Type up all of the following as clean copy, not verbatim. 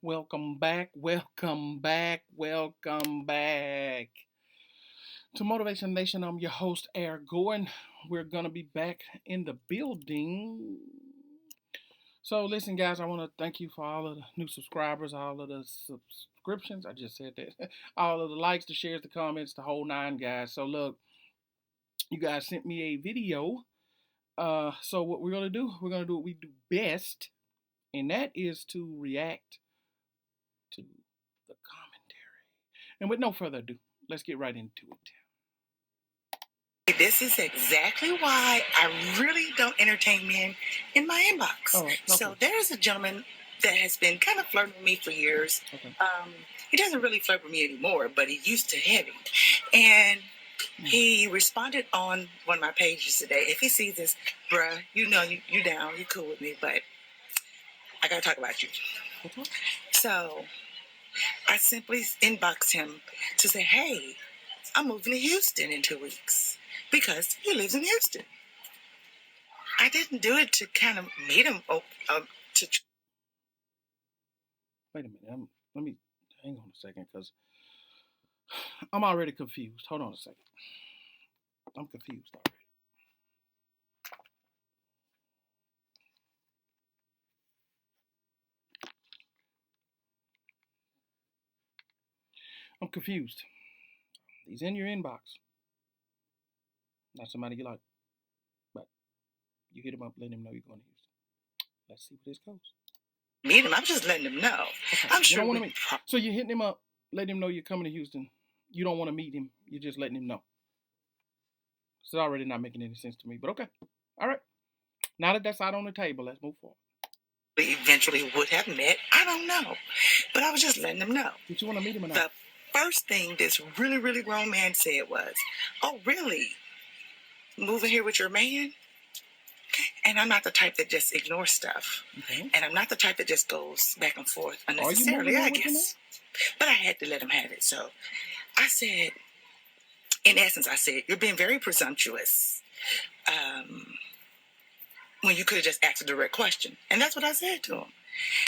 Welcome back, welcome back, welcome back to Motivation Nation. I'm your host, Air Gordon. We're going to be back in the building. So, listen, guys, I want to thank you for all of the new subscribers, all of the subscriptions. I just said that. All of the likes, the shares, the comments, the whole nine, guys. So, look, you guys sent me a video. So, what we're going to do, we're going to do what we do best, and that is to react to the commentary. And with no further ado, let's get right into it. This is exactly why I really don't entertain men in my inbox. Oh, okay. So there's a gentleman that has been kind of flirting with me for years. Okay. He doesn't really flirt with me anymore, but he used to heavy. And he responded on one of my pages today. If he sees this, bruh, you know you down, you cool with me, but I gotta talk about you. Okay. So I simply inboxed him to say, hey, I'm moving to Houston in 2 weeks because he lives in Houston. I didn't do it to kind of meet him. Wait a minute. Let me hang on a second because I'm already confused. Hold on a second. I'm confused already. I'm confused. He's in your inbox. Not somebody you like. But you hit him up, let him know you're going to Houston. Let's see where this goes. Meet him. I'm just letting him know. Okay. I'm sure. So you're hitting him up, let him know you're coming to Houston. You don't want to meet him. You're just letting him know. It's already not making any sense to me, but okay. All right. Now that that's out on the table, let's move forward. We eventually would have met. I don't know. But I was just letting him know. Did you want to meet him or not? The first thing this really, really grown man said was, oh, really? Moving here with your man? And I'm not the type that just ignores stuff. Okay. And I'm not the type that just goes back and forth unnecessarily, I guess. But I had to let him have it. So I said, in essence, I said, you're being very presumptuous. When you could have just asked a direct question. And that's what I said to him.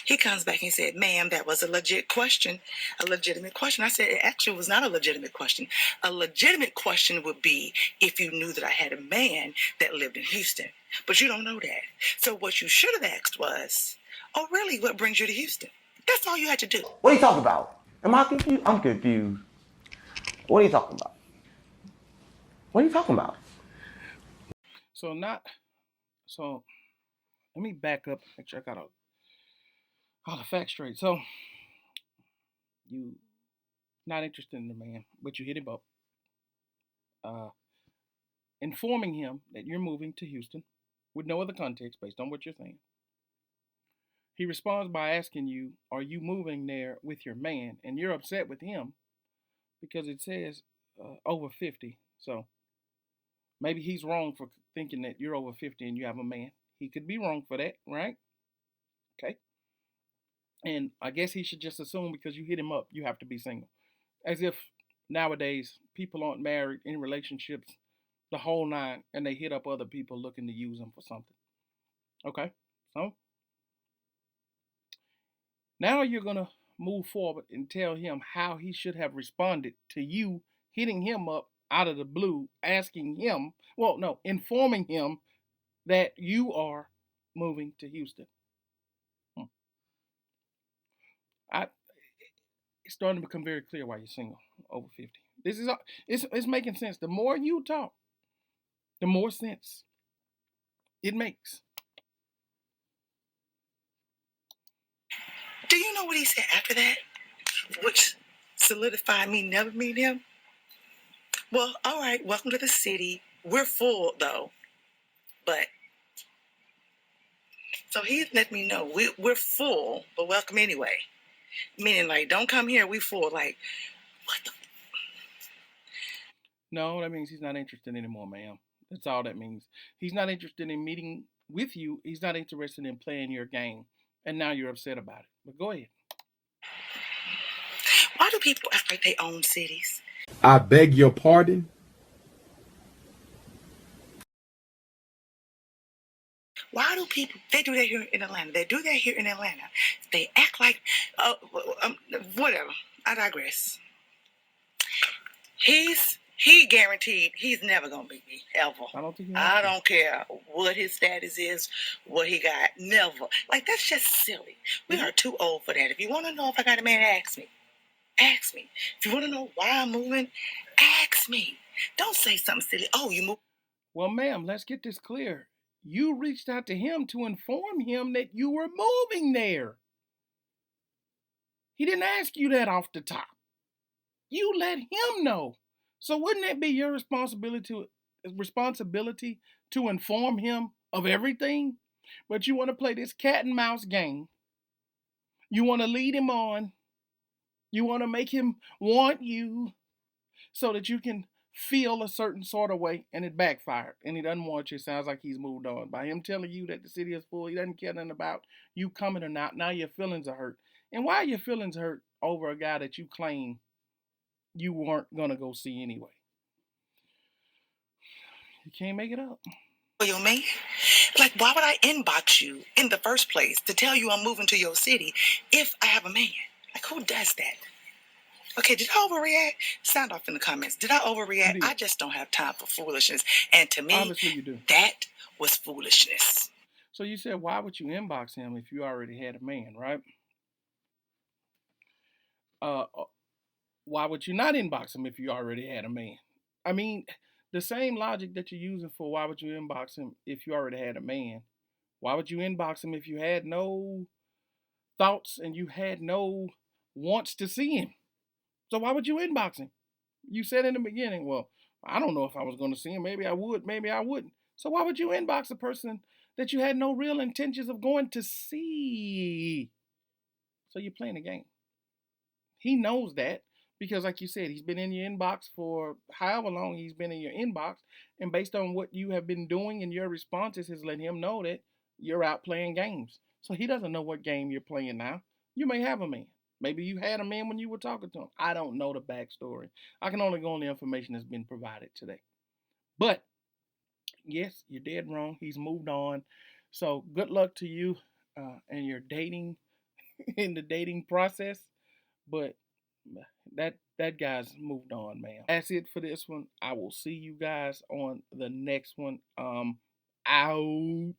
He comes back and he said, ma'am, that was a legit question, a legitimate question. I said, it actually was not a legitimate question. A legitimate question would be if you knew that I had a man that lived in Houston. But you don't know that. So what you should have asked was, oh, really, what brings you to Houston? That's all you had to do. What are you talking about? Am I confused? I'm confused. What are you talking about? What are you talking about? So let me back up. Make sure I got all the facts straight. So you not interested in the man, but you hit him up, informing him that you're moving to Houston with no other context based on what you're saying. He responds by asking you, are you moving there with your man? And you're upset with him because it says over 50. So maybe he's wrong for thinking that you're over 50 and you have a man. He could be wrong for that, right? Okay. And I guess he should just assume because you hit him up, you have to be single. As if nowadays people aren't married in relationships, the whole nine, and they hit up other people looking to use them for something. Okay. So now you're going to move forward and tell him how he should have responded to you hitting him up out of the blue, asking him, informing him that you are moving to Houston. It's starting to become very clear why you're single over 50. It's making sense. The more you talk, the more sense it makes. Do you know what he said after that? Which solidified me never meet him? Well, all right, welcome to the city. We're full, though. But, so he let me know, we're full, but welcome anyway. Meaning, like, don't come here, we full. Like, what the? No, that means he's not interested anymore, ma'am. That's all that means. He's not interested in meeting with you. He's not interested in playing your game. And now you're upset about it. But go ahead. Why do people act like they own cities? I beg your pardon? Why do people, they do that here in Atlanta. They do that here in Atlanta. They act like, whatever. I digress. He guaranteed he's never going to beat me, ever. I don't care what his status is, what he got. Never. Like, that's just silly. We are too old for that. If you want to know if I got a man, ask me. Ask me. If you want to know why I'm moving, ask me. Don't say something silly. Oh, you move. Well, ma'am, let's get this clear. You reached out to him to inform him that you were moving there. He didn't ask you that off the top. You let him know. So wouldn't that be your responsibility to inform him of everything? But you want to play this cat and mouse game. You want to lead him on. You want to make him want you so that you can feel a certain sort of way, and it backfired. And he doesn't want you. It sounds like he's moved on. By him telling you that the city is full, he doesn't care nothing about you coming or not. Now your feelings are hurt. And why are your feelings hurt over a guy that you claim you weren't going to go see anyway? You can't make it up. Your man? Like, why would I inbox you in the first place to tell you I'm moving to your city if I have a man? Like, who does that? Okay, did I overreact? Sound off in the comments. Did I overreact? I just don't have time for foolishness. And to me, obviously you do. That was foolishness. So you said, why would you inbox him if you already had a man, right? Why would you not inbox him if you already had a man? I mean, the same logic that you're using for why would you inbox him if you already had a man, why would you inbox him if you had no thoughts and you had no wants to see him? So why would you inbox him? You said in the beginning, well, I don't know if I was going to see him. Maybe I would, maybe I wouldn't. So why would you inbox a person that you had no real intentions of going to see? So you're playing a game. He knows that because, like you said, he's been in your inbox for however long he's been in your inbox. And based on what you have been doing and your responses has let him know that you're out playing games. So he doesn't know what game you're playing now. You may have a man. Maybe you had a man when you were talking to him. I don't know the backstory. I can only go on the information that's been provided today. But, yes, you're dead wrong. He's moved on. So good luck to you and your dating, in the dating process. But that guy's moved on, man. That's it for this one. I will see you guys on the next one. Out.